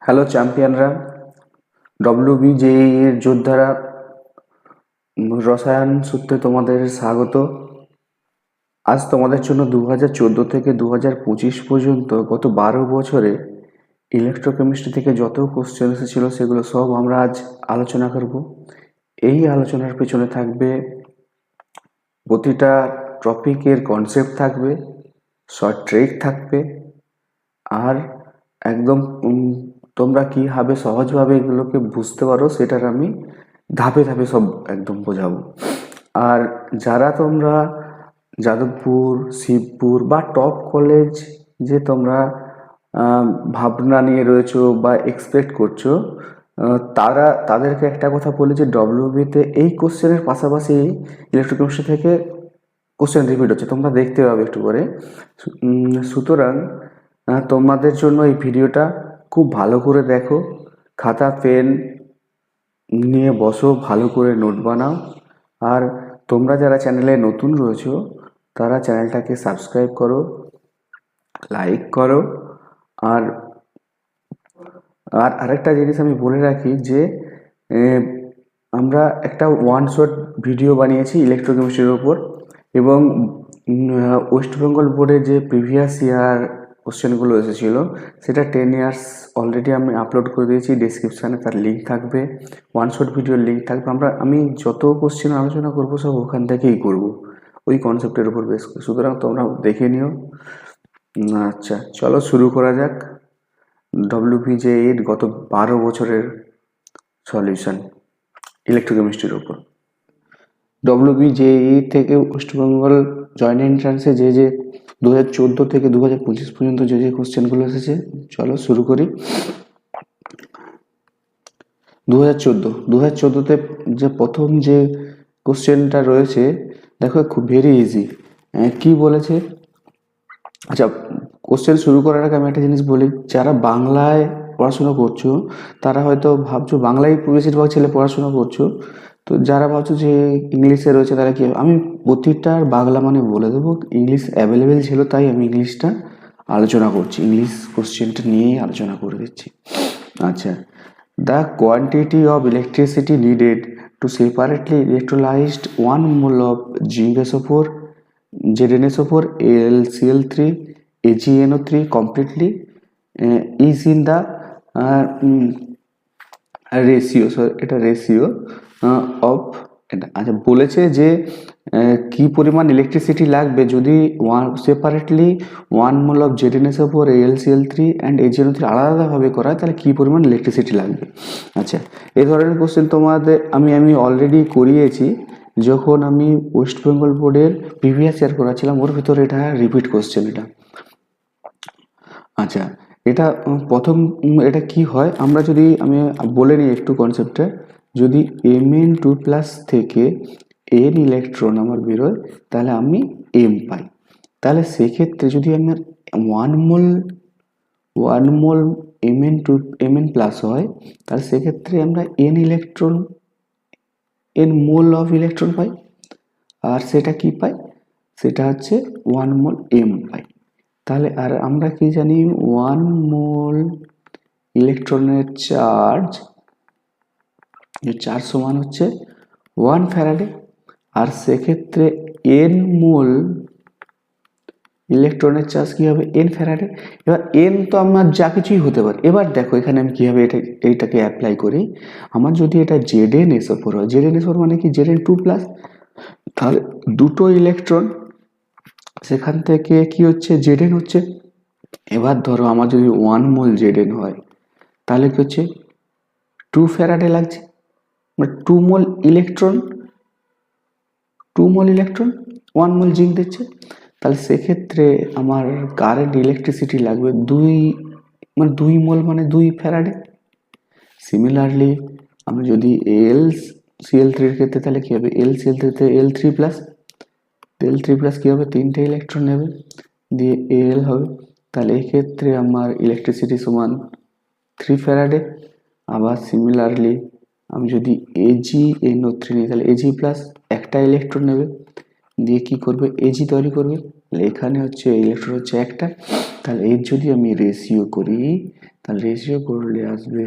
Hello চ্যাম্পিয়নরা, WBJEE এর যোদ্ধারা, রসায়ন সূত্রে তোমাদের স্বাগত। আজ তোমাদের জন্য 2014 থেকে 2025 পর্যন্ত গত 12 বছরে ইলেকট্রোকেমিস্ট্রি থেকে যত কোশ্চেন এসেছিল সেগুলো সব আমরা আজ আলোচনা করব। এই আলোচনার পেছনে থাকবে প্রতিটা টপিকের কনসেপ্ট থাকবে, শর্ট ট্রিক থাকবে, আর একদম তোমরা কীভাবে সহজভাবে এগুলোকে বুঝতে পারো সেটার আমি ধাপে ধাপে সব একদম বোঝাবো। আর যারা তোমরা যাদবপুর, শিবপুর বা টপ কলেজ যে তোমরা ভাবনা নিয়ে রয়েছো বা এক্সপেক্ট করছো, তাদেরকে একটা কথা বলি যে ডব্লিউবিতে এই কোশ্চেনের পাশাপাশি ইলেকট্রোকেমিস্ট্রি থেকে কোশ্চেন রিপিট হচ্ছে, তোমরা দেখতে পাবে একটু করে। সুতরাং তোমাদের জন্য এই ভিডিওটা খুব ভালো করে দেখো, খাতা পেন নিয়ে বসো, ভালো করে নোট বানাও। আর তোমরা যারা চ্যানেলে নতুন রয়েছো তারা চ্যানেলটাকে সাবস্ক্রাইব করো, লাইক করো। আর আরেকটা জিনিস আমি বলে রাখি যে আমরা একটা ওয়ান শট ভিডিও বানিয়েছি ইলেকট্রোকেমিস্ট্রির ওপর, এবং ওয়েস্ট বেঙ্গল বোর্ডে যে প্রিভিয়াস ইয়ার কোশ্চেনগুলো এসেছিলো সেটা 10 ইয়ার্স অলরেডি আমি আপলোড করে দিয়েছি। ডেসক্রিপশানে তার লিঙ্ক থাকবে, ওয়ান শট ভিডিওর লিঙ্ক থাকবে। আমি যত কোশ্চেন আলোচনা করবো সব ওখান থেকেই করব, ওই কনসেপ্টের উপর বেস করে। সুতরাং তোমরা দেখে নিও। আচ্ছা, চলো শুরু করা যাক ডব্লিউবিজেইর গত 12 বছরের সলিউশন ইলেকট্রোকেমিস্ট্রির ওপর। ডব্লিউবিজেই থেকে ওয়েস্টবেঙ্গল জয়েন্ট এন্ট্রান্সে যে 2014 থেকে 2025 পর্যন্ত যে কোশ্চেনগুলো এসেছে, চলো শুরু করি। 2014তে যে প্রথম যে কোশ্চেনটা রয়েছে, দেখো খুব ভেরি ইজি। কি বলেছে? আচ্ছা, কোশ্চেন শুরু করার আগে আমি একটা জিনিস বলি, যারা বাংলায় পড়াশোনা করছো তারা হয়তো ভাবছো, বাংলায় বেশিরভাগ ছেলে পড়াশোনা করছো, তো যারা ভাবছো যে ইংলিশে রয়েছে তারা কি, আমি প্রতিটার বাংলা মানে বলে দেবো। ইংলিশ অ্যাভেলেবেল ছিল তাই আমি ইংলিশটা আলোচনা করছি, ইংলিশ কোশ্চেনটা নিয়েই আলোচনা করে দিচ্ছি। আচ্ছা, the quantity of electricity needed to separately electrolyzed 1 mole of zinc SO4, ZnSO4, AlCl3, AgNO3 completely is in the ratio, এটা রেশিও অফ এটা। আচ্ছা, বলেছে যে কি পরিমাণ ইলেকট্রিসিটি লাগবে যদি separately 1 mole of ZnSO4, AlCl3 and AgNO3 আলাদাভাবে করা হয়, তাহলে কি পরিমাণ ইলেকট্রিসিটি লাগবে। আচ্ছা, এই ধরনের কোশ্চেন তোমাদের আমি অলরেডি করিয়েছি যখন আমি ওয়েস্ট বেঙ্গল বোর্ডের প্রিভিয়াস ইয়ার করাছিলাম, ওর ভিতরে এটা রিপিট কোশ্চেন এটা। আচ্ছা, এটা প্রথম এটা কি হয়, আমরা যদি আমি বলে নিই একটু কনসেপ্টে, যদি Mn2+ থেকে n ইলেকট্রন আমার বেরোয় তাহলে আমি m পাই। তাহলে সেক্ষেত্রে যদি আমার 1 মোল Mn+ হয়, তাহলে সেক্ষেত্রে আমরা n মোল অফ ইলেকট্রন পাই। আর সেটা কি পাই, সেটা হচ্ছে 1 মোল m পাই। তাহলে আর আমরা কি জানি, 1 মোল ইলেকট্রনের চার্জ সমান হচ্ছে 1 ফ্যারাডে। আর সেক্ষেত্রে n মোল ইলেকট্রনের চার্জ কি হবে, n ফ্যারাডে। এবার n তো আমার যা কিছুই হতে পারে। এবার দেখো এখানে আমি কিভাবে এইটাকে অ্যাপ্লাই করি। আমার যদি এটা ZnSO4 হয়, ZnSO4 মানে কি, Zn2+, তাহলে দুটো ইলেকট্রন, সেখান থেকে কি হচ্ছে, Zn হচ্ছে। এবার ধরো আমার যদি 1 মোল Zn হয় তাহলে কি হচ্ছে, 2 ফ্যারাডে লাগছে, মানে 2 মোল ইলেকট্রন 1 মোল জিঙ্ক দিচ্ছে। তাহলে সেক্ষেত্রে আমার কারেন্ট ইলেকট্রিসিটি লাগবে 2 মোল মানে 2 ফ্যারাডে। সিমিলারলি আমি যদি AlCl3 ক্ষেত্রে তাহলে কি হবে, AlCl3 L3+ কি হবে, 3টে ইলেকট্রন নেবে, দিয়ে Al হবে। তাহলে এই ক্ষেত্রে আমার ইলেকট্রিসিটি সমান 3 ফ্যারাডে। আবার সিমিলারলি আমি যদি AgNO3 নিই, তাহলে Ag+ একটা ইলেকট্রন নেবে, দিয়ে কি করবে, Ag তৈরি করবে। তাহলে এখানে হচ্ছে ইলেকট্রন হচ্ছে একটা, তাহলে এর যদি আমি রেশিও করি তাহলে রেশিও করলে আসবে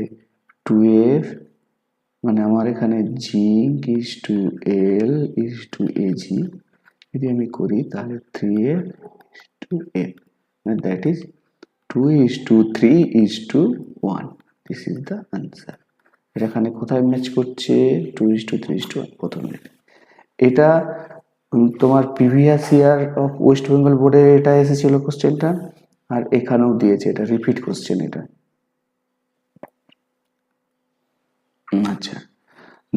2F, মানে আমার এখানে zinc is to L is to A G, যদি আমি করি তাহলে 3F ইজ টু এ, মানে that is 2:3:1, this is the answer. এটা এখানে কোথায় ম্যাচ করছে? 2:3:1 প্রথম এটা। এটা তোমার previous year of West Bengal বোর্ডে এটা এসেছিল কোশ্চেনটা, আর এখানেও দিয়েছে, এটা রিপিট কোশ্চেন এটা। আচ্ছা,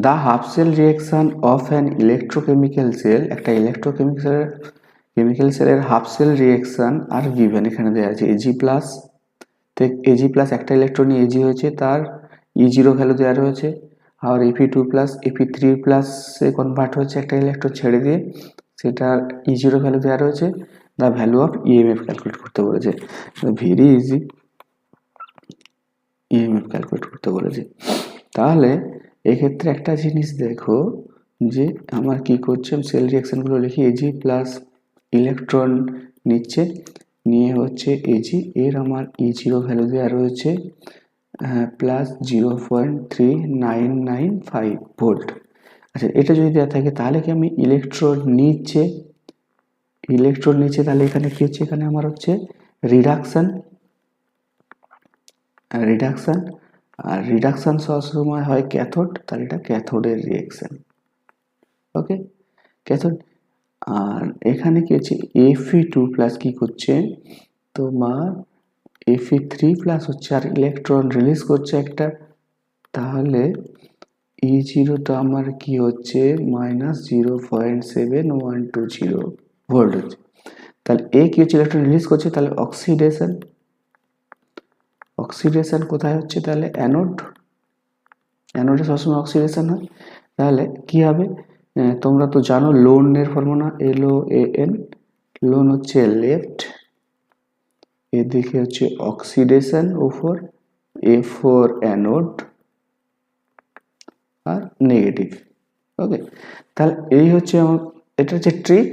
the half cell reaction of an electrochemical cell, একটা ইলেকট্রোকেমিক্যাল সেলের হাফ সেল রিয়াকশন আর গিভেন এখানে দেওয়া আছে এজি প্লাস, এজি প্লাস একটা ইলেকট্রন এজি হয়েছে, তার E0 ভ্যালু দেওয়া রয়েছে, আর Fe2 প্লাস Fe3 প্লাস সে কনভার্ট হচ্ছে একটা ইলেকট্রন ছেড়ে দিয়ে, সেটার E0 ভ্যালু দেওয়া রয়েছে, the value of EMF calculate করতে বলেছে, ভেরি ইজি, ইএমএফ ক্যালকুলেট করতে বলেছে। তাহলে এক্ষেত্রে একটা জিনিস দেখো যে আমার কি করছে, সেল রিয়াকশনগুলো লিখি, এজি প্লাস ইলেকট্রন নিচ্ছে, নিয়ে হচ্ছে এজি, এর আমার E0 ভ্যালু দেওয়া রয়েছে প্লাস 0.3995 ভোল্ট। আচ্ছা, এটা যদি দেওয়া থাকে তাহলে কি আমি ইলেকট্রন নিচ্ছে, তাহলে এখানে কি হচ্ছে, এখানে আমার হচ্ছে রিডাকশন, আর রিডাকশন সবসময় হয় ক্যাথোড, তাহলে এটা ক্যাথোডের রিয়াকশন, ওকে ক্যাথোড। আর এখানে কি হচ্ছে Fe2 প্লাস কি করছে তোমার Fe3 প্লাস হচ্ছে, আর ইলেকট্রন রিলিজ করছে একটা, তাহলে E0 তো আমার কি হচ্ছে -0.7120 ভোল্ট হচ্ছে। তাহলে এ কি হচ্ছে, ইলেকট্রন রিলিজ করছে, তাহলে অক্সিডেশন কোথায় হচ্ছে, তাহলে অ্যানোডে সবসময় অক্সিডেশন হয়। তাহলে কি হবে, তোমরা তো জানো লোনের ফর্মুলা, LOAN, লোন হচ্ছে লেফট, এদিকে হচ্ছে অক্সিডেশন ওপর, A4 অ্যানোড আর নেগেটিভ, ওকে। তাহলে এই হচ্ছে আমার, এটা হচ্ছে ট্রিক।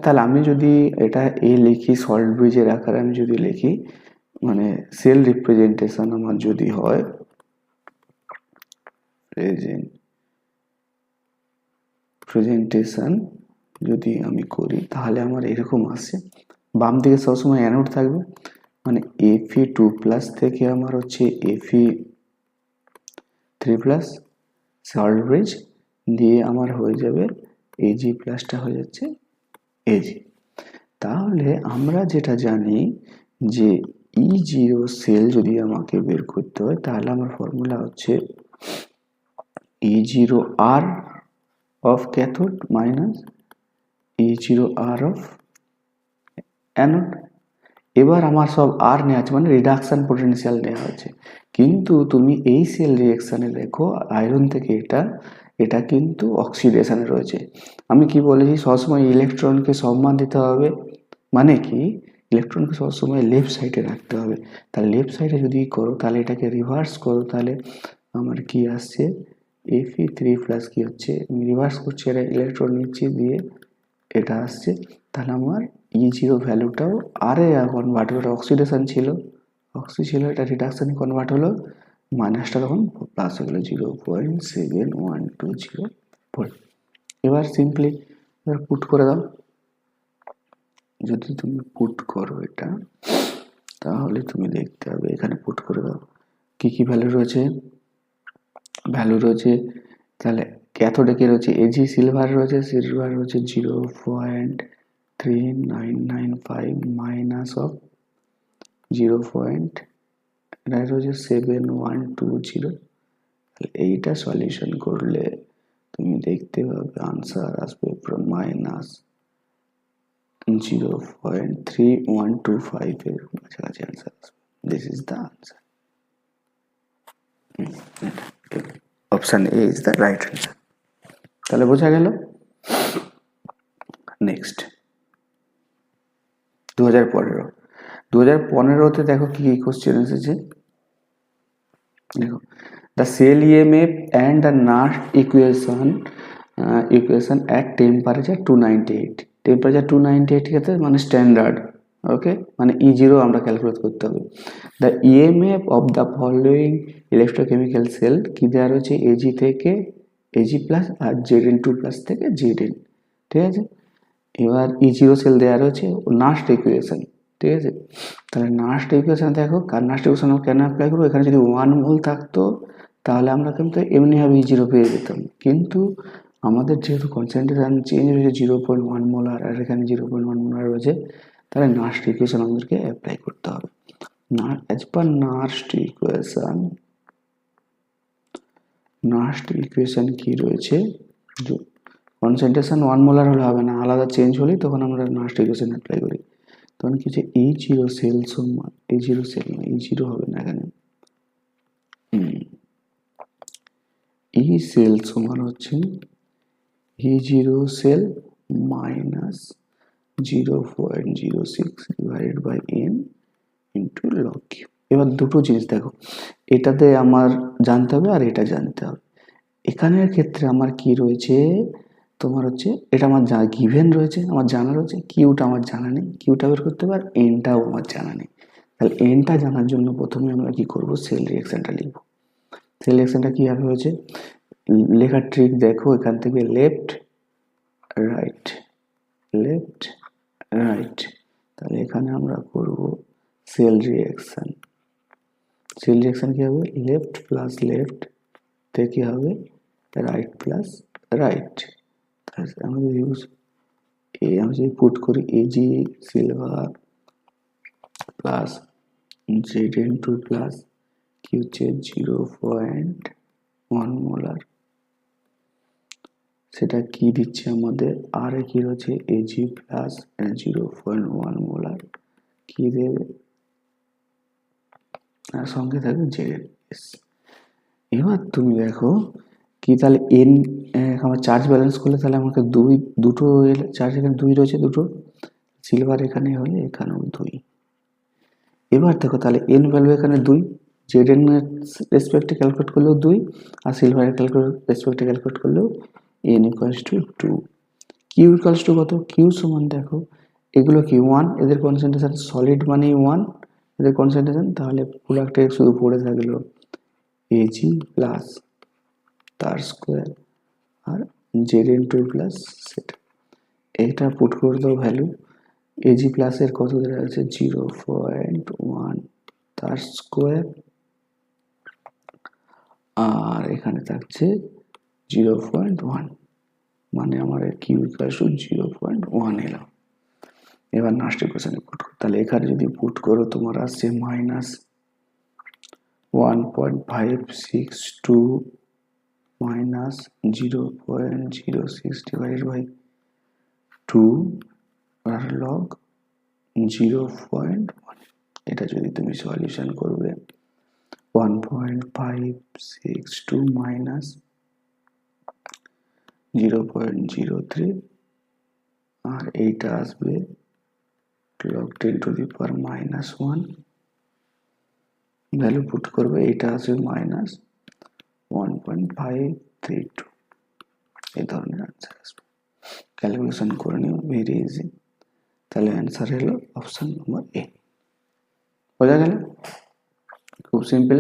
তাহলে আমি যদি এটা লিখি সল্ট ব্রিজের আকারে, আমি যদি লিখি মানে সেল রিপ্রেজেন্টেশন আমার যদি হয়, প্রেজেন্টেশন যদি আমি করি, তাহলে আমার এরকম আসছে, বাম দিকে সবসময় অ্যানোড থাকবে, মানে Fe2 প্লাস থেকে আমার হচ্ছে Fe3 প্লাস সল্ট ব্রিজ দিয়ে আমার হয়ে যাবে Ag প্লাসটা হয়ে যাচ্ছে Ag। তাহলে আমরা যেটা জানি যে E0 সেল যদি আমাকে বের করতে হয়, তাহলে আমার ফর্মুলা হচ্ছে E0R of cathode minus E0R of anode. এবার আমার সব আর নেওয়া আছে, মানে রিডাকশন পোটেনশিয়াল নেওয়া হচ্ছে, কিন্তু তুমি এই সেল রিয়াকশানে দেখো আয়রন থেকে এটা কিন্তু অক্সিডেশনে রয়েছে। আমি কি বলেছি, সবসময় ইলেকট্রনকে সম্মান দিতে হবে, মানে কি ইলেকট্রনকে সবসময় লেফট সাইডে রাখতে হবে। তাহলে লেফট সাইডে যদি করো, তাহলে এটাকে রিভার্স করো, তাহলে আমার কি আসছে Fe3 প্লাস কি হচ্ছে, আমি রিভার্স করছি, এটা ইলেকট্রন নিচ্ছি দিয়ে এটা আসছে, তাহলে আমার E0 ভ্যালুটাও আরে কনভার্ট হলো, অক্সিডেশন ছিল, এটা রিডাকশানে কনভার্ট হলো, মাইনাসটা তখন প্লাস হয়ে গেলো 0.7120 ভোল্ট। এবার সিম্পলি এবার পুট করে দাও, যদি তুমি পুট করো এটা, তাহলে তুমি দেখতে হবে এখানে পুট করে দাও কি কি ভ্যালু রয়েছে, তাহলে ক্যাথোডে কি রয়েছে, এজি সিলভার রয়েছে 0.3995 মাইনাস অফ 0.7120। এইটা সলিউশন করলে তুমি দেখতে পাবে আনসার আসবে মাইনাস 0.3125 এর কাছাকাছি আনসার আসবে। This is the answer, option A is the right answer. তাহলে বোঝা গেল। নেক্সট 2015 দেখো কি কি কোশ্চেন এসেছে, দেখো the cell EMF and the Nash equation at temperature 298 ক্ষেত্রে মানে স্ট্যান্ডার্ড ওকে, মানে E0 আমরা ক্যালকুলেট করতে হবে। The EMF of the following electrochemical cell কি দেওয়া রয়েছে, এজি থেকে এজি প্লাস আর Zn2 প্লাস থেকে Zn, ঠিক আছে। এবার E0 সেল দেওয়া রয়েছে নাস্ট ইকুয়েশন, ঠিক আছে। তাহলে নাস্ট ইকুয়েশন দেখো, কার নাস্ট ইকুয়েশন আমরা কেন অ্যাপ্লাই করবো, এখানে যদি 1 মোল থাকতো তাহলে আমরা কিন্তু এমনিভাবে E0 পেয়ে যেতাম, কিন্তু আমাদের যেহেতু কনসেন্ট্রেশন চেঞ্জ হয়েছে 0.1 মোলার আর এখানে 0.1 মোলার রয়েছে, তাহলে নাস্ট ইকুয়েশন আমাদেরকে অ্যাপ্লাই করতে হবে। অ্যাজ পার নাস্ট ইকুয়েশন কি রয়েছে, কনসেন্ট্রেশন 1 মোলার হলে হবে না, আলাদা চেঞ্জ হলেই তখন আমরা নাস্ট ইকুয়েশন অ্যাপ্লাই করি। তখন কি হচ্ছে, E0 সেল সমান E0 সেল না, E0 হবে না এখানে, ই সেল সমান হচ্ছে E0 cell minus 0.06 divided by n into log Q. এবার দুটো জিনিস দেখো, এটাতে আমার জানতে হবে আর এটা জানতে হবে। এখানের ক্ষেত্রে আমার কি রয়েছে, তোমার হচ্ছে এটা আমার গিভেন রয়েছে, আমার জানা রয়েছে, কিউটা আমার জানা নেই, কিউটা বের করতে হবে আর এনটাও আমার জানা নেই। তাহলে এনটা জানার জন্য প্রথমে আমরা কি করব, সেল রিঅ্যাকশনটা লিখব। সেল রিঅ্যাকশনটা কীভাবে হয়েছে, লেখার ট্রিক দেখো, এখান থেকে লেফট রাইট লেফট রাইট, তাহলে এখানে আমরা করব সেল রিঅ্যাকশন। সেল রিঅ্যাকশন কি হবে, লেফট প্লাস লেফট থেকে হবে রাইট প্লাস রাইট। তাহলে আমরা যদি ইউজ আমি যদি পুট করি AG silver plus Zn2 plus কি হচ্ছে 0.1 মোলার, সেটা কি দিচ্ছে আমাদের, আর কি রয়েছে এজি প্লাস 0.1 মোলার কি দেবে, আর সঙ্গে থাকবে Zn। এবার তুমি দেখো কি, তাহলে এন আমার চার্জ ব্যালেন্স করলে তাহলে আমাকে দুটো চার্জ, এখানে 2 রয়েছে, দুটো সিলভার এখানে হলে এখানেও 2। এবার দেখো তাহলে এন ভ্যালু এখানে 2, Zn এর রেসপেক্টে ক্যালকুলেট করলেও 2 আর সিলভারের রেসপেক্টে ক্যালকুলেট করলেও n equals to 2। Q equals to কত, কিউ সমান দেখো এগুলো কি 1, এদের কনসেন্ট্রেশন সলিড মানেই 1 এদের কনসেন্ট্রেশন, তাহলে প্রোডাক্টে শুধু পড়ে থাকলো এজি প্লাস তার স্কোয়ার আর Zn2 প্লাস সেটা, এটা পুট করে দাও ভ্যালু, এজি প্লাসের কত দেওয়া আছে 0.1 তার স্কোয়ার আর এখানে থাকছে 0.1, মানে আমার কিউ ইকুয়াল টু 0.1 এলো। এবার লাস্ট ইকুয়েশনে পুট করো, তাহলে এখানে যদি পুট করো তোমার আসছে মাইনাস 1.562 মাইনাস 0.06 ডিভাইডেড বাই 2 আর লগ 0.1, এটা যদি তুমি সলিউশন করবে 1.562 মাইনাস 0.03 আর এইটা আসবে log 10 to the power minus 1, value put করবে, এটা আসবে মাইনাস 1.532, এই ধরনের অ্যান্সার আসবে। ক্যালকুলেশন করে নিও, ভেরি ইজি। তাহলে অ্যান্সার হলো অপশন নম্বর এ। বোঝা গেল, খুব সিম্পল।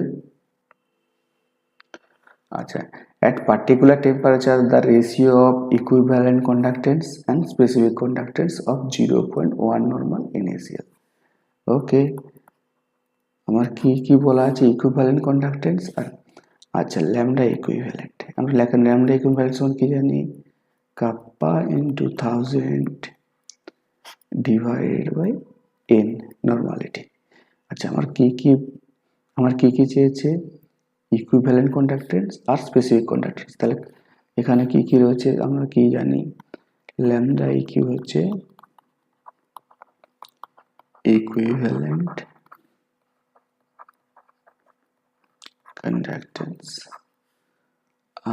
আচ্ছা, at particular temperature the ratio of equivalent conductance and specific conductance of 0.1 normal NaCl। ওকে, আমার কি কি বলা আছে, ইকুইভ্যালেন্ট কন্ডাক্টেন্স আর আচ্ছা ল্যামডা ইকুইভ্যালেন্ট, আমরা ল্যামডা ইকুইভ্যালেন্ট সমান কি জানি, kappa into 1000 divided by N normality. আচ্ছা আমার কি চেয়েছে, ইকুইভ্যালেন্ট কন্ডাক্টেন্স আর স্পেসিফিক কন্ডাক্টেন্স। তাহলে এখানে কি কি রয়েছে আমরা কি জানি, ল্যামডা ইকিউ হচ্ছে ইকুইভ্যালেন্ট কন্ডাক্টেন্স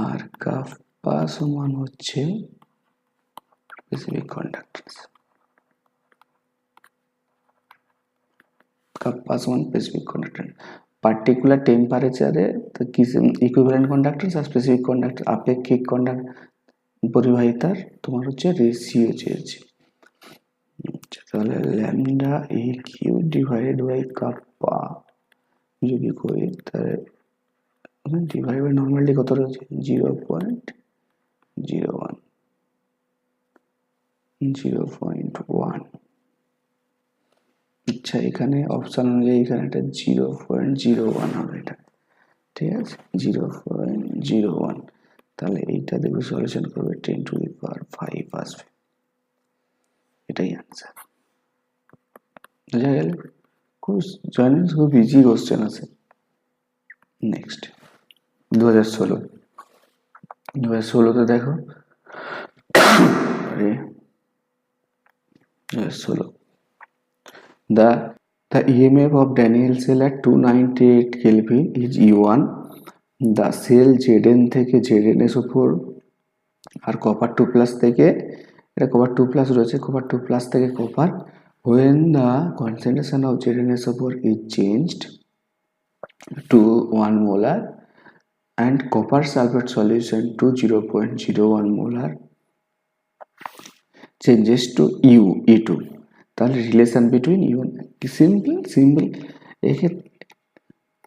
আর কাপ্পা সমান হচ্ছে স্পেসিফিক কন্ডাক্টেন্স। কাপ্পা সমান স্পেসিফিক কন্ডাক্টেন্স, পার্টিকুলার টেম্পারেচারে ইকুইভ্যালেন্ট কন্ডাক্টেন্স আর স্পেসিফিক কন্ডাক্টেন্স আপেক্ষিক পরিবাহিতার তোমার হচ্ছে রেশিও চেয়েছে। তাহলে lambda E Q divided by kappa যদি করি তাহলে ডিভাইড বাই নর্মালি কত রয়েছে 0.01 0.1। আচ্ছা এখানে অপশন অনুযায়ী এখানে একটা 0.01 হবে, এটা ঠিক আছে 0.01। তাহলে এইটা দেখবে সলিউশন করবে 10⁵ আসবে, এটাই আনসার। বুঝা গেল? খুব ইজি কোশ্চেন আছে। নেক্সট 2016 দেখো, আরে 2016 The EMF of Daniell cell at 298 Kelvin is E1. The cell Zn থেকে Zns উপর আর কপার 2+ থেকে, এটা কপার 2+ রয়েছে, কপার 2+ থেকে copper, when the concentration of Zns উপর is changed to 1 molar and copper sulfate solution to 0.01 molar changes to E2, তাহলে relation between Yoon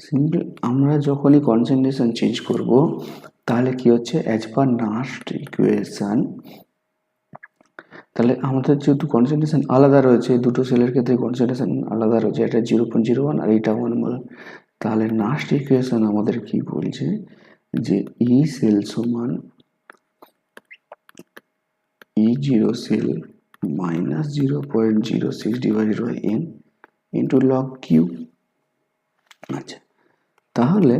simple আমরা যখনই কনসেন্ট্রেশন চেঞ্জ করব তাহলে কি হচ্ছে অ্যাজ পার নাস্ট ইকুয়েশন, তাহলে আমাদের যেহেতু কনসেন্ট্রেশন আলাদা রয়েছে, দুটো সেলের ক্ষেত্রে কনসেন্ট্রেশন আলাদা রয়েছে, এটা 0.01 আর এটা 1 মোলার, তাহলে নাস্ট ইকুয়েশন আমাদের কি বলছে যে ই সেল সমান E0 sell minus 0.06 divided by n into log q। আচ্ছা তাহলে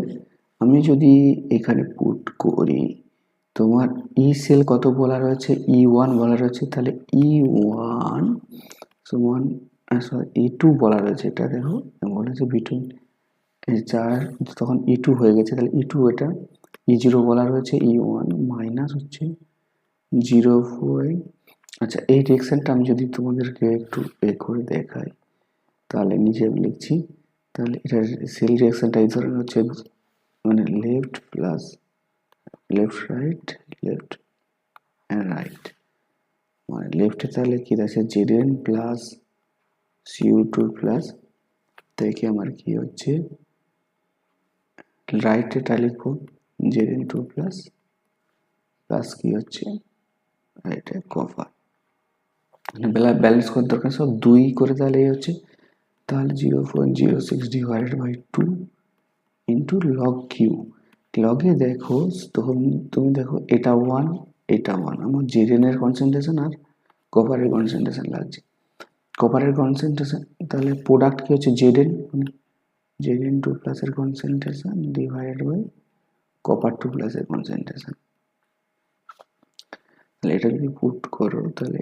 আমি যদি এখানে পুট করি, তোমার ই সেল কত বলা রয়েছে E1 বলা রয়েছে, তাহলে E1 সমান E2 বলা রয়েছে, এটা দেখো বলেছে বিটুইন চার, তখন E2 হয়ে গেছে, তাহলে E2 এটা E0 বলা রয়েছে, E1 মাইনাস হচ্ছে 0. আচ্ছা এই রিঅ্যাকশনটা আমি যদি তোমাদেরকে একটু করে দেখাই তাহলে নিচে আমি লিখছি, তাহলে এটা সেল রিঅ্যাকশনটা এই ধরনের হচ্ছে, মানে left plus left right left and right, মানে লেফটে তাহলে কি আছে Zn প্লাস CO2 প্লাস থেকে আমার কি হচ্ছে রাইটেটা লিখবো Zn2 প্লাস প্লাস কি হচ্ছে রাইটে কপার, ব্যালেন্স করার দরকার, সব 2 করে তাহলে এই হচ্ছে, তাহলে 0.06 divided by 2 into log Q. লগে দেখো তুমি দেখো এটা 1 এটা 1, আমার Zn এর কনসেন্ট্রেশন আর কপারের কনসেন্ট্রেশন লাগছে, কপারের কনসেন্ট্রেশন তাহলে প্রোডাক্ট কি হচ্ছে Zn, মানে Zn2 প্লাসের কনসেন্ট্রেশন ডিভাইডেড বাই কপার 2 প্লাসের কনসেন্ট্রেশন। তাহলে এটা যদি পুট করো তাহলে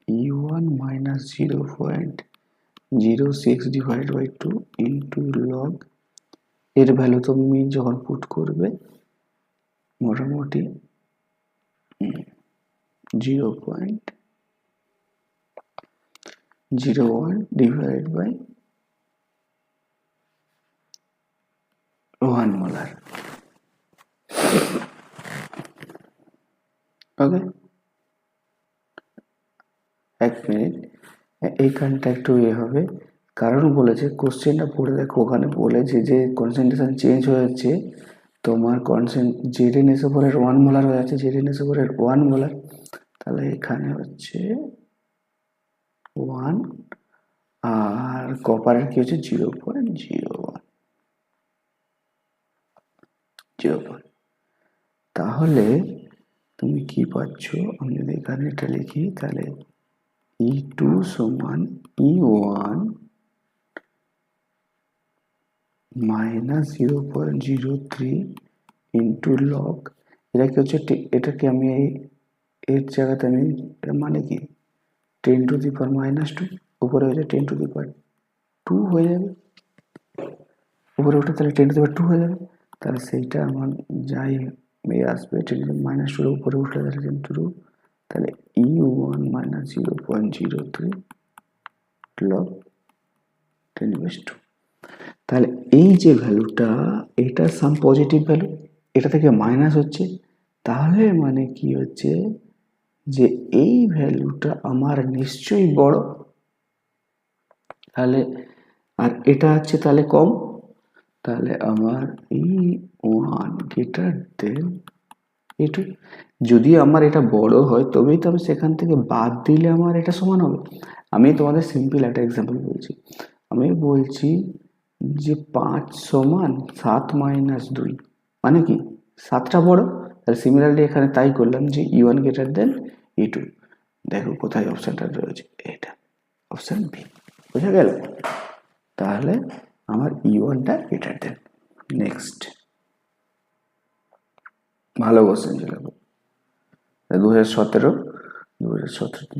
E1 minus 0.06 divided by 2 into log, এর ভ্যালু তুমি যখন পুট করবে মোটামুটি 0.01 divided by 1 molar। ওকে, এক মিনিট, এইখানটা একটু হবে, কারণ বলেছে কোশ্চেনটা পড়ে দেখো, ওখানে বলেছে যে কনসেন্ট্রেশন চেঞ্জ হয়েছে, তোমার Zn/এর 1 মোলার হয়ে আছে, Zn/এর 1 মোলার, তাহলে এখানে হচ্ছে 1 আর কপারের কি হচ্ছে 0.01। তাহলে তুমি কি পাচ্ছ, আমি যদি এখানে এটা লিখি তাহলে E2 সমান E1 মাইনাস 0.03 ইন্টু লগ, এটা কি হচ্ছে, এটাকে আমি এর জায়গাতে আমি মানে কি 10⁻⁻², উপরে হয়ে যায় 10⁻² হয়ে যাবে, উপরে ওঠে তাহলে 10⁻² হয়ে যাবে, তাহলে সেইটা আমার যাই আসবে 10⁻² উপরে উঠলে তাহলে 10², তাহলে E1 minus 0.03 log 10⁻²। তাহলে এই যে ভ্যালুটা, এটা সাম পজিটিভ ভ্যালু, এটা থেকে মাইনাস হচ্ছে, তাহলে মানে কি হচ্ছে যে এই ভ্যালুটা আমার নিশ্চয়ই বড়, তাহলে আর এটা আছে তাহলে কম, তাহলে আমার E1 গ্রেটার দেন E2। যদি আমার এটা বড় হয় তবেই তো আমি সেখান থেকে বাদ দিলে আমার এটা সমান হবে। আমি তোমাদের সিম্পল একটা এক্সাম্পল বলছি। আমি বলছি যে 5 সমান 7 মাইনাস 2, মানে কি 7টা বড়। তাহলে সিমিলারলি এখানে তাই করলাম যে E1 গ্রেটার দেন E2। দেখো কোথায় অপশানটা রয়েছে, এটা অপশান বি। বুঝা গেল? তাহলে আমার E1টা গ্রেটার দেন। নেক্সট ভালো কোশ্চেন ছিল 2017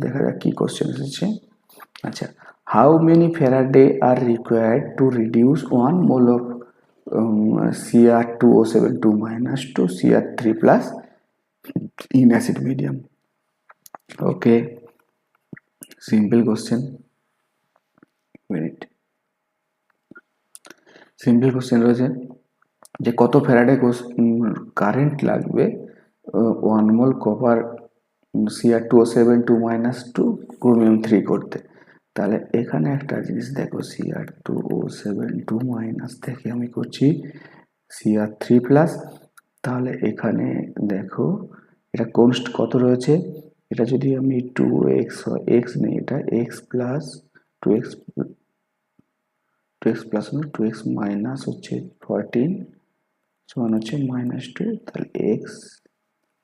দেখা যাক কি কোশ্চেন এসেছে। আচ্ছা, how many Faraday R required to reduce 1 mole of Cr2O7 minus to Cr3 plus in acid medium? Okay, simple question. Minute. Simple question রয়েছে যে কত ফ্যারাডে কারেন্ট লাগবে 1 mole copper Cr2O7 minus two chromium 3 করতে। তাহলে এখানে একটা জিনিস দেখো, Cr2O7 মাইনাস থেকে আমি করছি Cr3 প্লাস। তাহলে এখানে দেখো এটা কনস্ট কত রয়েছে, এটা যদি আমি 2x এক্স নেই, এটা x plus 2x plus 2x minus হচ্ছে 14 সমান হচ্ছে -2। তাহলে x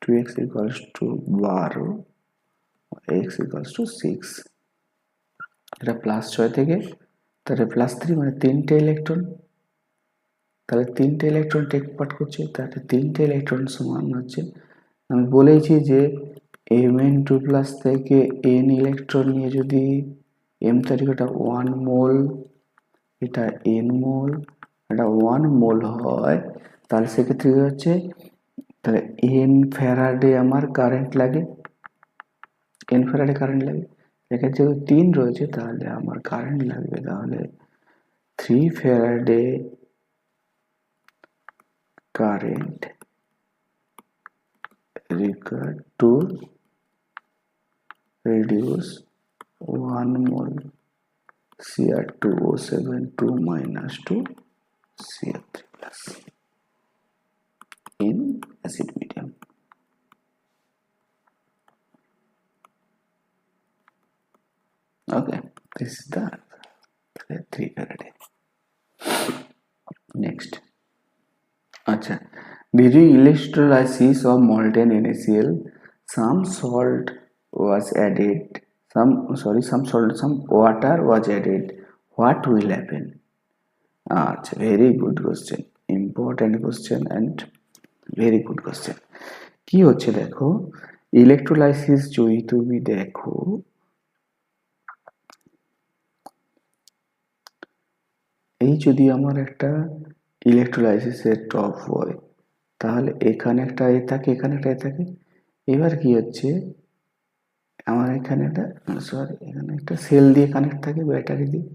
2x equals to 12, x equals to 6। এটা প্লাস 6 থেকে তাহলে প্লাস 3 মানে 3টে ইলেকট্রন, তাহলে 3টে ইলেকট্রন টেক পার্ট করছে। তাহলে 3টে ইলেকট্রন সমান হচ্ছে, আমি বলেছি যে Mn2 প্লাস থেকে n ইলেকট্রন নিয়ে যদি m তারিখটা 1 মোল, এটা n মোল, এটা 1 মোল হয়, তাহলে সেক্ষেত্রে কি হচ্ছে, তাহলে n ফ্যারাডে আমার কারেন্ট লাগে, n ফ্যারাডে কারেন্ট লাগে। এখানে যেহেতু 3 রয়েছে তাহলে আমার কারেন্ট লাগবে তাহলে 3 Faraday current required to reduce 1 mole Cr2O7 minus to Cr3 plus in acid medium. Okay, this is the 3 Faraday. Next, acha, during electrolysis of molten NaCl, some salt was added, some water was added. What will happen? Acha, very good question, important question and very good question. কি হচ্ছে দেখো, electrolysis যদি তুমি দেখো, এই যদি আমার একটা ইলেকট্রোলাইসিসের টপ হয়, তাহলে এখানে একটা এ থাকে, এখানে একটা এ থাকে। এবার কি হচ্ছে, আমার এখানে একটা এখানে একটা সেল দিয়ে কানেক্ট থাকে, ব্যাটারি দিয়ে,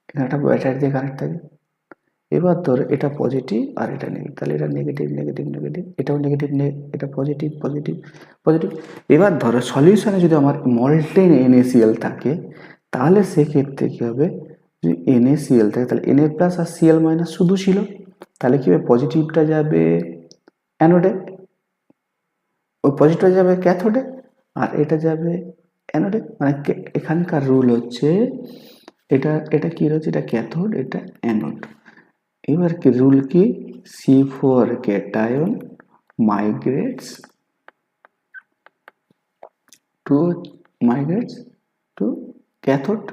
এখানে একটা ব্যাটারি দিয়ে কানেক্ট থাকে। এবার ধরো এটা পজিটিভ আর এটা নেগেটিভ, তাহলে এটা নেগেটিভ নেগেটিভ নেগেটিভ, এটাও নেগেটিভ, এটা পজিটিভ পজিটিভ পজিটিভ। এবার ধরো সলিউশনে যদি আমার মল্টেন NaCl থাকে, তাহলে সেক্ষেত্রে কি হবে, যদি NaCl থাকে তাহলে Na প্লাস আর Cl মাইনাস শুধু ছিল, তাহলে কি হবে, পজিটিভটা যাবে অ্যানোডে, ওই পজিটিভটা যাবে ক্যাথোডে, আর এটা যাবে অ্যানোডে। মানে এখানকার রুল হচ্ছে, এটা কি রয়েছে, এটা ক্যাথোড, এটা অ্যানোড। এবার কি রুল কি, C4 cation migrates to cathode,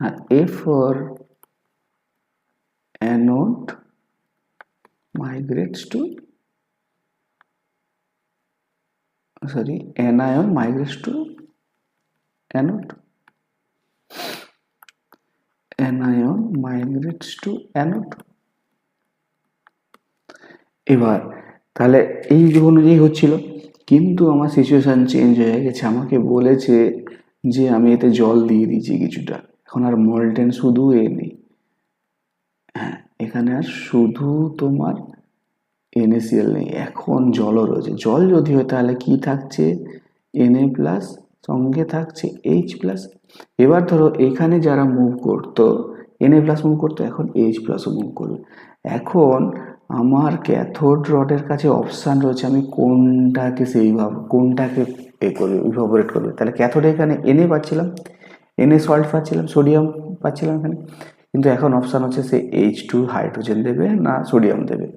আর A4 anode migrates to anion migrates to anode, anion migrates to anode। এবার তাহলে এই অনুযায়ী হচ্ছিল, কিন্তু আমার সিচুয়েশন চেঞ্জ হয়ে গেছে, আমাকে বলেছে যে আমি এতে জল দিয়ে দিয়েছি কিছুটা, এখন আর মল্টেন শুধু এ নেই, হ্যাঁ এখানে আর শুধু তোমার NaCl নেই, এখন জলও রয়েছে। জল যদি হয় তাহলে কি থাকছে, Na প্লাস সঙ্গে থাকছে এইচ প্লাস। এবার ধরো এখানে যারা মুভ করতো Na প্লাস মুভ করতো, এখন এইচ প্লাসও মুভ করবে। এখন আমার ক্যাথোড রডের কাছে অপশান রয়েছে আমি কোনটাকে সেইভাবে কোনটাকে করবে ইভাপোরেট করবে। তাহলে ক্যাথোডে এখানে Na পাচ্ছিলাম, Na সল্ট পাচ্ছিলাম, সোডিয়াম পাচ্ছিলাম এখানে, কিন্তু এখন অপশান হচ্ছে সে H2 হাইড্রোজেন দেবে না সোডিয়াম দেবে।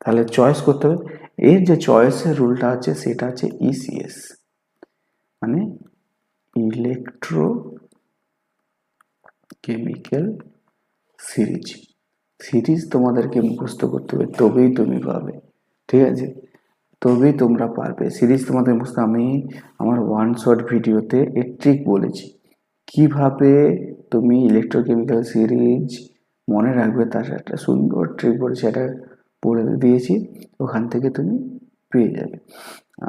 তাহলে চয়েস করতে হবে। এর যে চয়েসের রুলটা আছে সেটা হচ্ছে ইসিএস, মানে ইলেকট্রো কেমিক্যাল সিরিজ। সিরিজ তোমাদেরকে মুখস্থ করতে হবে, তবেই তুমি পাবে, ঠিক আছে? তবেই তোমরা পারবে। সিরিজ তোমাদের মুখস্থ, আমি আমার ওয়ান শট ভিডিওতে এর ট্রিক বলেছি, কিভাবে তুমি ইলেকট্রোকেমিক্যাল সিরিজ মনে রাখবে তার একটা সুন্দর ট্রিক বলেছি, এটা বলে দিয়েছি, ওখান থেকে তুমি পেয়ে যাবে।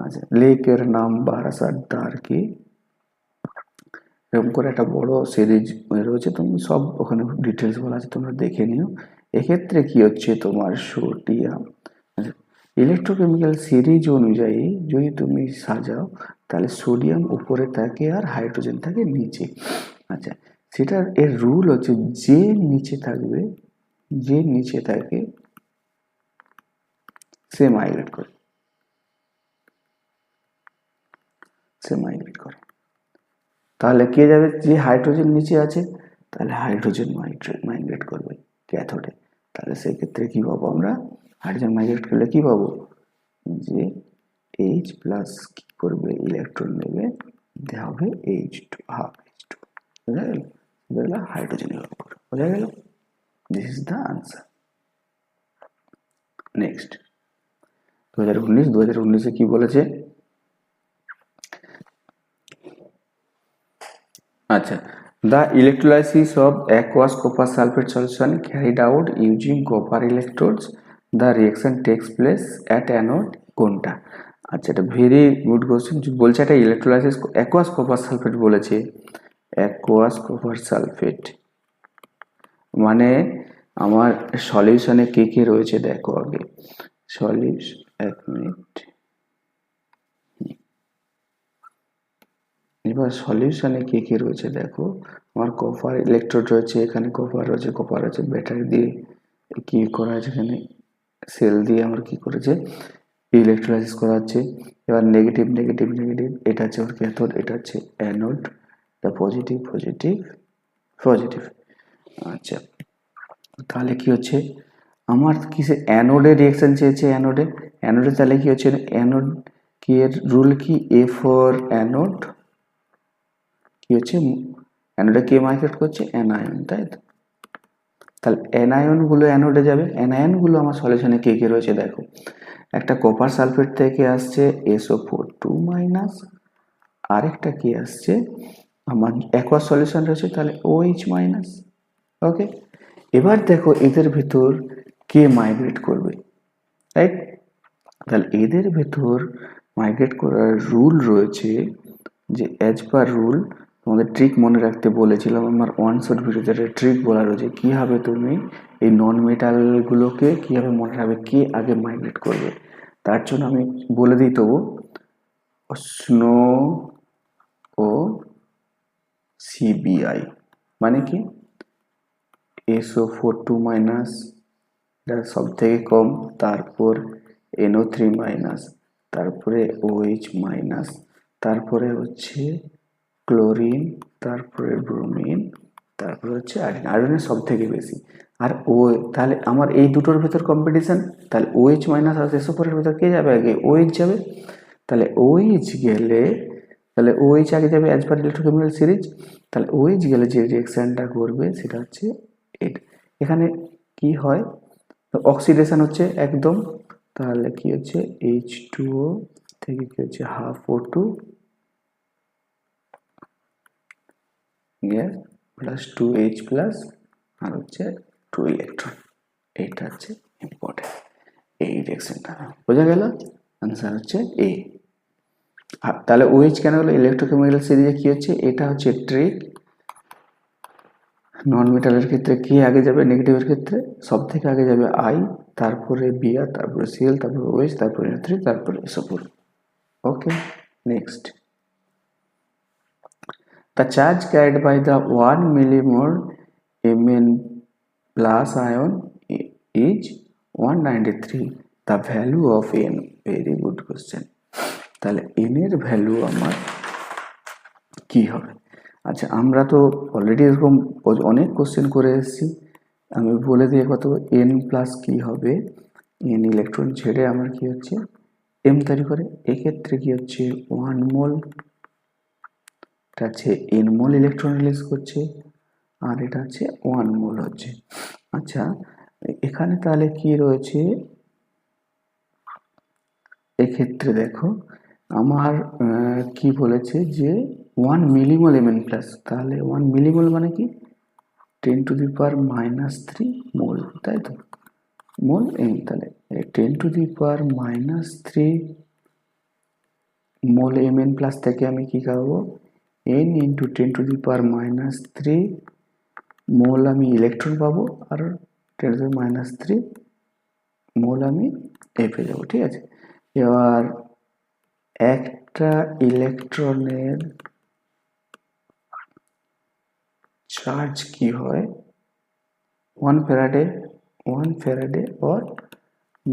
আচ্ছা, লেকের নাম বারাসাত কি, এরকম করে একটা বড় সিরিজ রয়েছে, তুমি সব ওখানে ডিটেলস বলা আছে, তোমরা দেখে নিও। এক্ষেত্রে কি হচ্ছে তোমার সোডিয়াম, ইলেকট্রোকেমিক্যাল সিরিজ অনুযায়ী যদি তুমি সাজাও তাহলে সোডিয়াম উপরে থাকে আর হাইড্রোজেন থাকে নিচে। আচ্ছা, সেটার এর রুল হচ্ছে যে নিচে থাকবে, যে নিচে থাকে সে মাইগ্রেট করে, সে মাইগ্রেট করে। তাহলে কে যাবে, যে হাইড্রোজেন নিচে আছে তাহলে হাইড্রোজেন মাইগ্রেট করবে ক্যাথোডে। তাহলে সেক্ষেত্রে কী পাবো আমরা, হাইড্রোজেন মাইগ্রেট করলে কী পাবো, যে এইচ প্লাস কী করবে, ইলেকট্রন নেবে, দেওয়া হবে H2 হাফ H2, বোঝা গেল? বোঝা হাইড্রোজেন করবে, বোঝা গেল? This is the answer. Next 2019 কি বলেছে, আচ্ছা, the electrolysis of aqueous copper sulfate solution carried out using copper electrodes, the reaction takes place at anode কোনটা? আচ্ছা, এটা ভেরি গুড কোশ্চেন। বলছে এটা ইলেকট্রোলাইসিস অ্যাকুয়াস কপার সালফেট বলেছে, অ্যাকুয়াস কপার সালফেট মানে আমার সলিউশনে কে কে রয়েছে দেখো আগে। সলিউশন, এক মিনিট, এবার সলিউশনে কে কে রয়েছে দেখো। আমার কপার ইলেকট্রোড রয়েছে, এখানে কপার রয়েছে, ব্যাটারি দিয়ে কি করা হয়েছে, এখানে সেল দিয়ে আমার কি করেছে ইলেকট্রোলাইসিস করা হচ্ছে। এবার নেগেটিভ, এটা হচ্ছে ওর ক্যাথোড, এটা হচ্ছে অ্যানোড, এটা পজিটিভ। আচ্ছা, তাহলে কি হচ্ছে আমার কিসে অ্যানোডে রিঅ্যাকশন চেয়েছে, অ্যানোডে তাহলে কি হচ্ছে, অ্যানোড কি এর রুল কি, এ ফর অ্যানোড কি হচ্ছে, অ্যানোডে কে মাইগ্রেট করছে, অ্যানায়ন, তাই তো? তাহলে অ্যানায়নগুলো অ্যানোডে যাবে, অ্যানায়নগুলো আমার সলিউশনে কে কে রয়েছে দেখো। একটা কপার সালফেট থেকে আসছে SO4 2-, আরেকটা কি আসছে আমার অ্যাকোয়াস সলিউশন রয়েছে, তাহলে OH-। ওকে, এবার দেখো এদের ভিতর কে মাইগ্রেট করবে, রাইট? তাহলে এদের ভেতর মাইগ্রেট করার রুল রয়েছে, যে অ্যাজ পার রুল তোমাদের ট্রিক মনে রাখতে বলেছিলাম আমার ওয়ান শট ভিডিওতে, ট্রিক বলা রয়েছে কীভাবে তুমি এই নন মেটালগুলোকে কীভাবে মনে রাখবে, কে আগে মাইগ্রেট করবে। তার জন্য আমি বলে দিই তবু, স্নো ও CBI মানে কি, SO4 2-, এটা সব থেকে কম, তারপর NO3-, তারপরে OH-, তারপরে হচ্ছে ক্লোরিন, তারপরে ব্রোমিন, তারপরে হচ্ছে আয়োডিন। আয়োডিনের সব থেকে বেশি। আর তাহলে আমার এই দুটোর ভেতর কম্পিটিশন, তাহলে OH- আর SO4-এর ভেতর কে যাবে আগে, OH যাবে। তাহলে OH গেলে, তাহলে OH আগে যাবে অ্যাজ পার ইলেকট্রোকেমিক্যাল সিরিজ। তাহলে OH গেলে যে রিঅ্যাকশনটা করবে সেটা হচ্ছে এটা। এখানে কি হয়, অক্সিডেশন হচ্ছে একদম, তাহলে কি হচ্ছে H2O থেকে কি হচ্ছে half O2 gas plus 2H plus আর হচ্ছে 2 ইলেকট্রন। এইটা হচ্ছে ইম্পর্টেন্ট, এই রিঅ্যাকশনটা বোঝা গেল। আনসার হচ্ছে এ। তাহলে OH কেন হলো, ইলেকট্রোকেমিক্যাল সিরিজে কি হচ্ছে, এটা হচ্ছে ট্রিক। নন মেটালের ক্ষেত্রে কে আগে যাবে, নেগেটিভের ক্ষেত্রে সব থেকে আগে যাবে I, তারপরে Br, তারপরে Cl, তারপরে OH, তারপরে NO3, তারপরে SO4। Okay, next The charge carried by the 1 millimole Mn plus ion is 193. The value of n. Very good question. তাহলে n এর ভ্যালু আমার কি হবে? আচ্ছা, আমরা তো অলরেডি এরকম অনেক কোশ্চেন করে এসেছি। আমি বলে দিয়ে কত n প্লাস কি হবে, n ইলেকট্রন ছেড়ে আমার কি হচ্ছে m তৈরি করে। এক্ষেত্রে কি হচ্ছে 1 মোল, এটা হচ্ছে n মোল ইলেকট্রন রিলিজ করছে, আর এটা হচ্ছে 1 মোল হচ্ছে। আচ্ছা, এখানে তাহলে কি রয়েছে, এক্ষেত্রে দেখো আমার কি বলেছে যে 1 মিলিমোল Mn প্লাস, তাহলে 1 মিলিমোল মানে কি 10 টু দি পাওয়ার -3 মোল, তাই তো, মোল m। তাহলে 10 to the power -3 mole Mn plus থেকে আমি কি পাবো, n into 10 to the power -3 মোল আমি ইলেকট্রন পাবো, আর 10 টু দি -3 মোল আমি এ পেয়ে যাবো। ঠিক আছে, এবার একটা ইলেকট্রনের চার্জ কি হয় 1 ফ্যারাডে or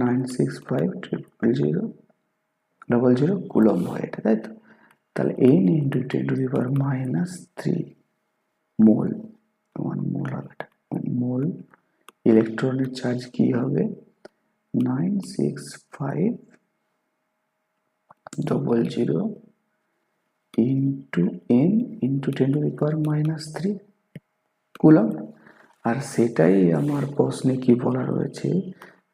9650000 কুলম্ব হয় এটা, তাই তো। তাহলে n into 10 to the power -3 mole, 1 mole হবে এটা, মোল ইলেকট্রনের চার্জ কি হবে 96500 into n into 10 to the power -3 coulomb. আর সেটাই আমার প্রশ্নে কি বলা রয়েছে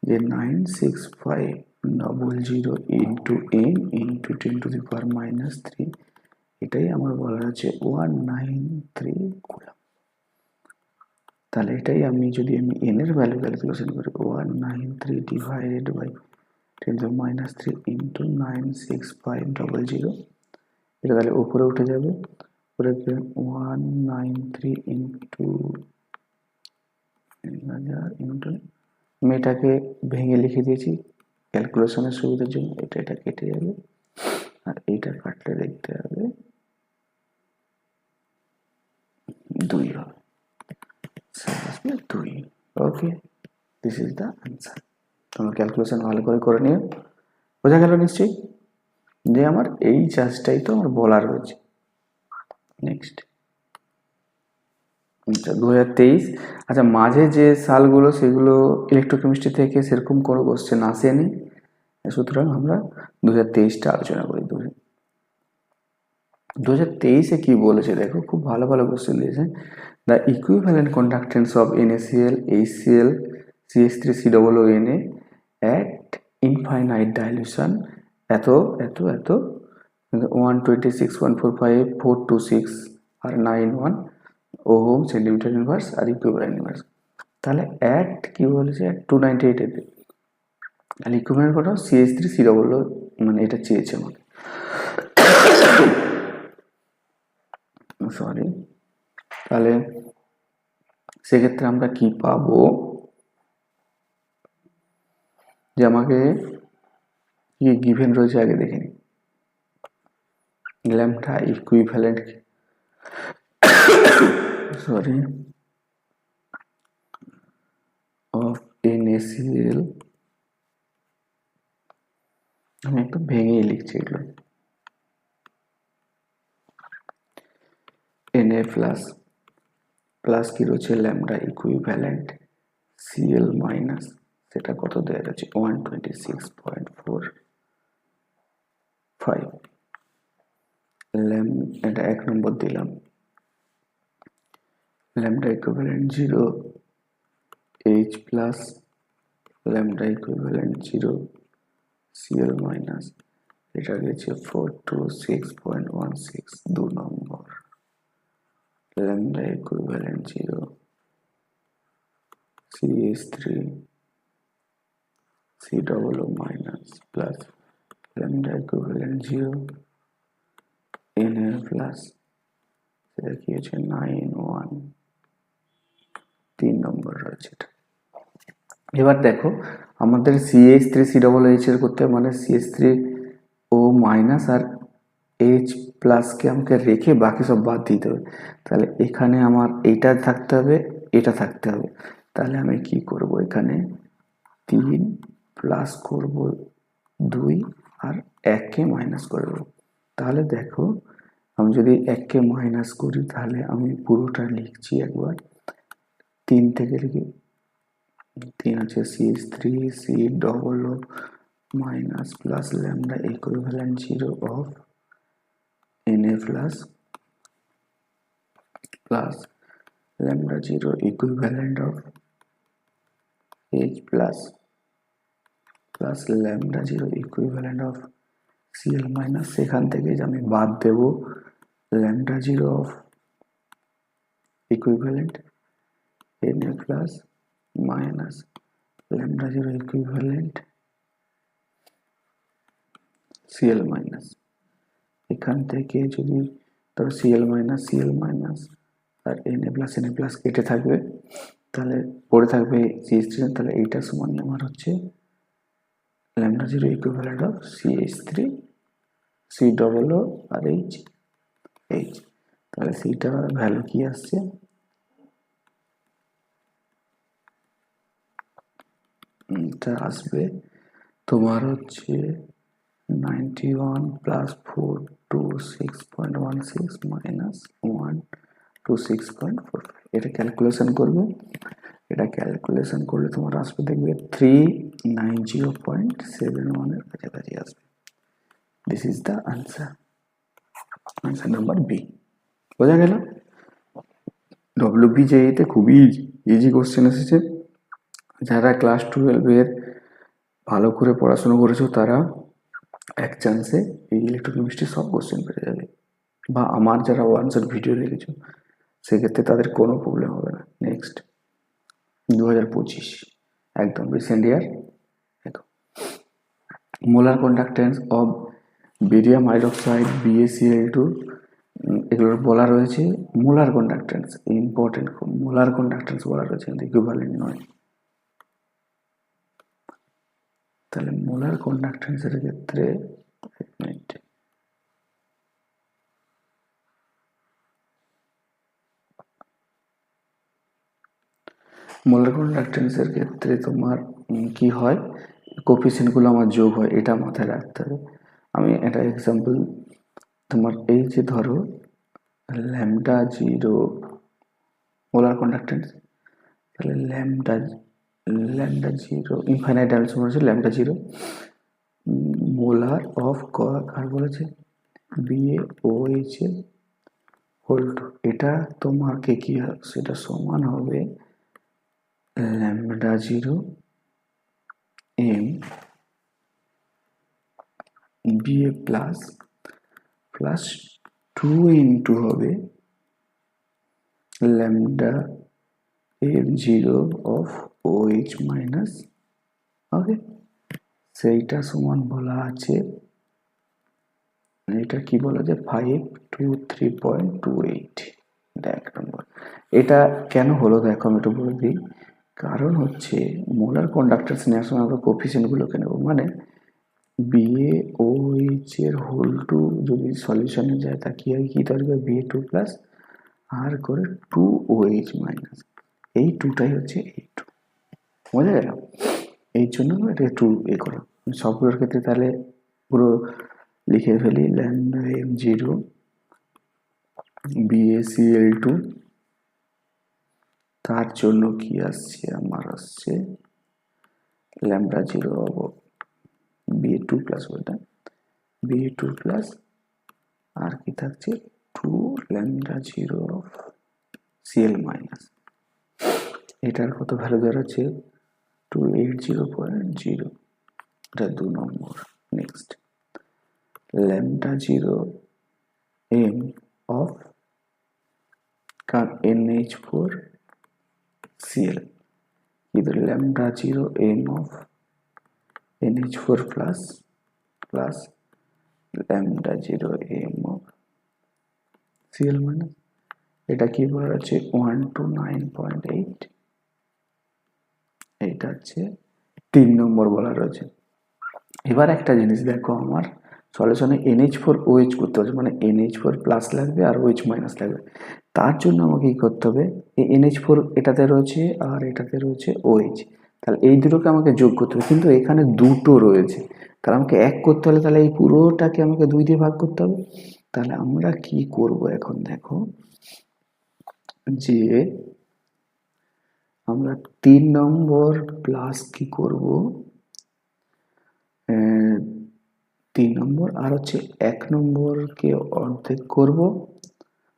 যে 96500 into n into 10 to the power -3, এটাই আমার বলা আছে 193 কুলম্ব। তাহলে এটাই আমি যদি n এর ভ্যালু ক্যালকুলেশন করি 193 divided by 10 to the -3 into 96500, এটা তাহলে উপরে উঠে যাবে, উপরে 193 ইন্টু 1000 ইন্টু, আমি এটাকে ভেঙে লিখে দিয়েছি ক্যালকুলেশনের সুবিধার জন্য, এটা কেটে যাবে, আর এইটা কাটলে দেখতে হবে 2 হবে, 2। ওকে, দিস ইজ দ্য আনসার। তোমরা ক্যালকুলেশন ভালো করে করে নিও, বোঝা গেল নিশ্চয়ই যে আমার এই চার্জটাই তো আমার বলা রয়েছে। নেক্সট 2023। আচ্ছা, মাঝে যে সালগুলো সেগুলো ইলেকট্রোকেমিস্ট্রি থেকে সেরকম কোনো কোশ্চেন আসেনি, সুতরাং আমরা 2023টা আলোচনা করি। 2023-এ কি বলেছে দেখো, খুব ভালো ভালো কোশ্চেন দিয়েছে। The equivalent conductance of NaCl, HCl, CH3COONA at infinite dilution এত 126.145 426 আর 91 ওহম সেন্টিমিটার ইনভার্স আর ইকুইভ্যালেন্ট ইনভার্স। তাহলে অ্যাট কি বলেছে, 298 এতে, তাহলে ইকুইভ্যালেন্ট কত, CH3COO, মানে এটা চেয়েছে আমাকে, সরি। তাহলে সেক্ষেত্রে আমরা কি পাবো, যে আমাকে কি গিভেন রয়েছে আগে দেখে নিই। Lambda equivalent, sorry, of NaCl, আমি একটু ভেঙেই লিখছি এগুলো, Na প্লাস প্লাস কি রয়েছে ল্যাম্বডা ইকুইভ্যালেন্ট Cl মাইনাস, সেটা কত দেওয়া যাচ্ছে 126.45, এটা 1 নম্বর দিলাম। Lambda equivalent 0, H plus lambda equivalent 0 Cl minus, এটা গেছে 426.16, 2 নম্বর। Lambda equivalent 0 CH3 COO minus plus lambda equivalent 0 Na plus, সেটা কি হচ্ছে 91, 3 নম্বর রয়েছে এটা। এবার দেখো আমাদের CH3COOH এর করতে, মানে CH3O মাইনাস আর এইচ প্লাসকে আমাকে রেখে বাকি সব বাদ দিতে হবে। তাহলে এখানে আমার এইটা থাকতে হবে, এটা থাকতে হবে। তাহলে আমি কি করব, এখানে 3 প্লাস করব 2 আর 1কে মাইনাস করে দেবো। তাহলে দেখো, আমি যদি 1কে মাইনাস করি তাহলে আমি পুরোটা লিখছি একবার। 3 থেকে লিখি, 3 আছে CH3 C double O minus plus lambda equivalent 0 of Na plus lambda 0 equivalent of H plus lambda 0 equivalent of Cl minus, সেখান থেকে আমি বাদ দেব lambda 0 of equivalent Na plus minus lambda 0 equivalent Cl minus। এখান থেকে যদি ধরো Cl minus আর Na plus কেটে থাকবে, তাহলে পড়ে থাকবে CH3, তাহলে এইটা সমান আমার হচ্ছে lambda 0 equivalent of CH3 C double O আর H। তাহলে সেইটা ভ্যালু কি আসছে, এটা আসবে তোমার হচ্ছে 91 প্লাস 426.16 মাইনাস 126.45। এটা ক্যালকুলেশন করবে, এটা ক্যালকুলেশন করলে তোমার আসবে দেখবে 390.71 এর কাছাকাছি আসবে। This is the answer, answer number B. বোঝা গেল? WBJEতে খুবই ইজি কোশ্চেন এসেছে। যারা ক্লাস 12-এর ভালো করে পড়াশোনা করেছো তারা এক চান্সে এই ইলেকট্রোকেমিস্ট্রির সব কোশ্চেন পেয়ে যাবে, বা আমার যারা ওয়ানশট ভিডিও দেখেছো সেক্ষেত্রে তাদের কোনো প্রবলেম হবে না। নেক্সট 2025 একদম রিসেন্ট ইয়ার। দেখো, molar conductance of barium hydroxide BaCl2, এগুলোর বলা রয়েছে molar conductance, important molar conductance বলা রয়েছে, কিন্তু ইকুইভ্যালেন্ট নয়। তাহলে মোলার কন্ডাক্টেন্সের ক্ষেত্রে মোলার কন্ডাক্টেন্সের ক্ষেত্রে তোমার কি হয়, কোফিসিয়েন্টগুলো আমার যোগ হয়, এটা মাথায় রাখতে হবে। আমি একটা এক্সাম্পল, তোমার এই যে ধরো ল্যামডা 0 মোলার কন্ডাক্টেন্স, তাহলে ল্যামডা 0 ইনফাইনাইট ডাইমেনশন বলেছে, ল্যামডা 0 মোলার অফ কার বলেছে BaOH হোল 2, এটা তোমাকে কি সেটা সমান হবে lambda 0 m Ba plus 2 into হবে lambda m0 of OH minus, ওকে, সেইটা সমান বলা আছে, এটা কি বলা যায় 523.28। এটা এক নম্বর। এটা কেন হলো দেখো আমি একটু বলে দিই, কারণ হচ্ছে মোলার কন্ডাক্টেন্স নেওয়ার সময় আমরা কোফিসিয়েন্টগুলোকে নেব, মানে BaOH এর হোল 2 যদি সলিউশনে যায় তা কি হয়, কি থাকবে Ba2 প্লাস আর করে 2OH মাইনাস, এই 2টাই হচ্ছে এই 2, বোঝা গেল? এই জন্য এটা 2 করো সবগুলোর ক্ষেত্রে। তাহলে পুরো লিখে ফেলি lambda m0 BaCl2, তার জন্য কি আসছে আমার, আসছে lambda 0 Ba2 প্লাস ওটা Ba2 প্লাস আর কি থাকছে 2 lambda 0 of Cl মাইনাস, এটার কত ভ্যালু দাঁড়াচ্ছে 280.0, এটা 2 নম্বর। Next lambda 0 m of NH4 Cl, either lambda 0 m of NH4 plus lambda 0 m of Cl minus, এটা কি বলা আছে 129.8, এটা হচ্ছে 3 নম্বর বলা রয়েছে। এবার একটা জিনিস দেখো, আমার সলিউশনে NH4OH করতে হবে, মানে NH4 প্লাস লাগবে আর OH মাইনাস লাগবে। তার জন্য আমাকে কী করতে হবে, এই NH4 এটাতে রয়েছে আর এটাতে রয়েছে OH, তাহলে এই দুটোকে আমাকে যোগ করতে হবে, কিন্তু এখানে দুটো রয়েছে, তাহলে আমাকে এক করতে হলে তাহলে এই পুরোটাকে আমাকে 2 দিয়ে ভাগ করতে হবে। তাহলে আমরা কি করব এখন দেখো, যে আমরা 3 নম্বর প্লাস কি করব, 3 নম্বর আর হচ্ছে 1 নম্বরকে অর্ধেক করব,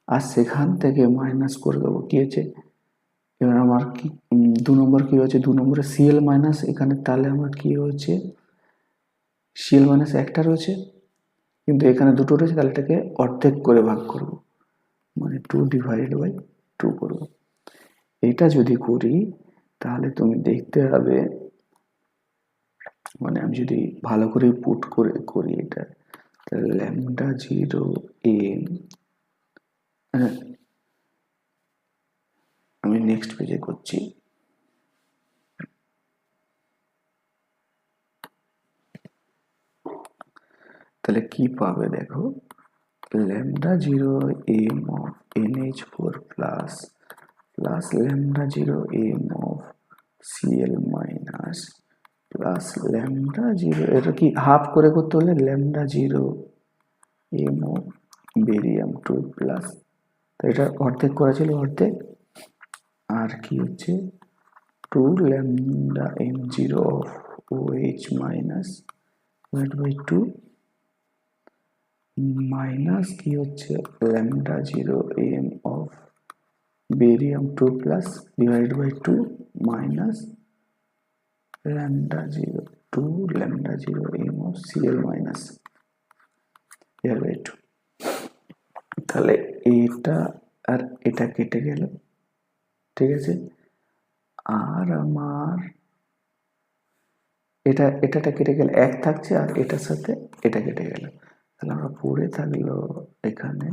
আর সেখান থেকে মাইনাস করে দেবো কি হচ্ছে, এবার আমার কি 2 নম্বর কি হচ্ছে, 2 নম্বরে Cl মাইনাস, এখানে তাহলে আমার কি হচ্ছে, Cl মাইনাস একটা রয়েছে কিন্তু এখানে দুটো রয়েছে, তাহলে এটাকে অর্ধেক করে ভাগ করব, মানে 2/2 করব। এটা যদি করি তাহলে তুমি দেখতে হবে, মানে আমি যদি ভালো করে পুট করে করি এটা, তাহলে ল্যামডা 0 এম, আমি নেক্সট পেজে করছি। তাহলে কি পাবে দেখো, lambda 0 m of NH4 plus plus lambda 0 m of Cl minus plus lambda 0, এটা কি হাফ করে করতে হলে lambda 0 m of barium 2 plus, তো এটা অর্ধেক করা ছিল অর্ধেক, আর কি হচ্ছে 2 lambda m0 of OH minus / 2 minus কি হচ্ছে lambda 0 m of barium 2 plus / 2 minus lambda 0 2 lambda 0 m of Cl minus / 2। তাহলে এটা আর এটা কেটে গেল, ঠিক আছে, আর আমার এটা কেটে গেলে 1 থাকছে, আর এটার সাথে এটা কেটে গেল, তাহলে আমরা পড়ে থাকলো এখানে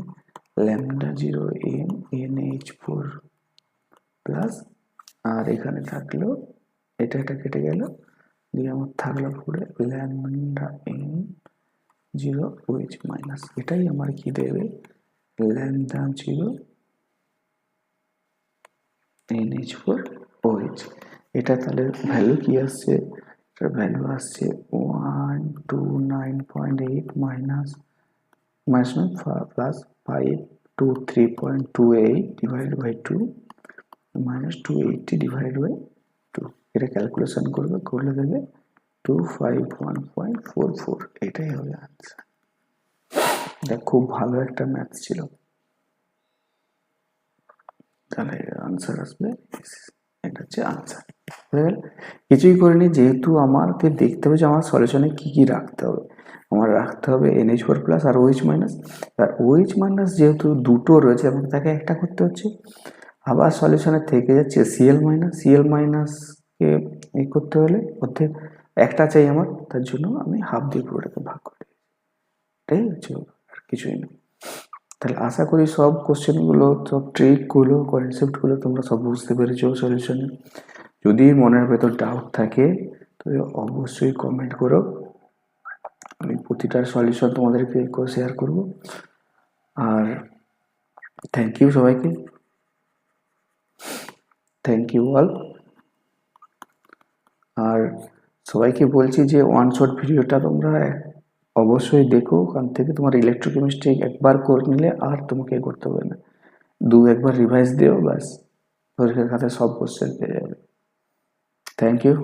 ল্যামডা 0 এম NH4 প্লাস, আর এখানে থাকলো এটা কেটে গেল, দিয়ে আমার থাকলো পড়ে ল্যামডা এম 0 OH মাইনাস, এটাই আমার কি দেবে, ল্যামডা 0 NH4 OH। এটা তাহলে ভ্যালু কি আসছে, এটার ভ্যালু আসছে 129.8 মাইনাস প্লাস 523.28 / 2 মাইনাস 280/2, এটা ক্যালকুলেশন করলে দেবে 251.44, এটাই হবে আনসার। এটা খুব ভালো একটা ম্যাথ ছিল, তাহলে আনসার আসবে, এটা হচ্ছে আনসার। কিছুই করিনি, যেহেতু আমাকে দেখতে হবে যে আমার সলিউশনে কি কি রাখতে হবে, আমার রাখতে হবে NH4 প্লাস আর OH মাইনাস, আর OH মাইনাস যেহেতু দুটো রয়েছে এবং তাকে একটা করতে হচ্ছে, আবার সলিউশনে থেকে যাচ্ছে Cl মাইনাসকে করতে হলে অর্ধেক একটা চাই আমার, তার জন্য আমি হাফ দিয়ে পুরোটাকে ভাগ করে দিই, এটাই হচ্ছে, আর কিছুই না। তাহলে আশা করি সব কোশ্চেনগুলো, সব ট্রিকগুলো, কনসেপ্টগুলো তোমরা সব বুঝতে পেরেছো সলিউশনে। যদি মনের ভেতর ডাউট থাকে তবে অবশ্যই কমেন্ট করো, আমি প্রতিটার সলিউশন তোমাদেরকে শেয়ার করব। আর থ্যাংক ইউ সবাইকে, থ্যাংক ইউ অল। আর সবাইকে বলছি যে ওয়ান শট ভিডিওটা তোমরা অবশ্যই দেখো, ওখান থেকে তোমার ইলেকট্রোকেমিস্ট্রি একবার করে নিলে আর তোমাকে করতে হবে না, একবার রিভাইজ দিও, ব্যাস পরীক্ষার খাতায় সব কোশ্চেন পেয়ে যাবে। Thank you.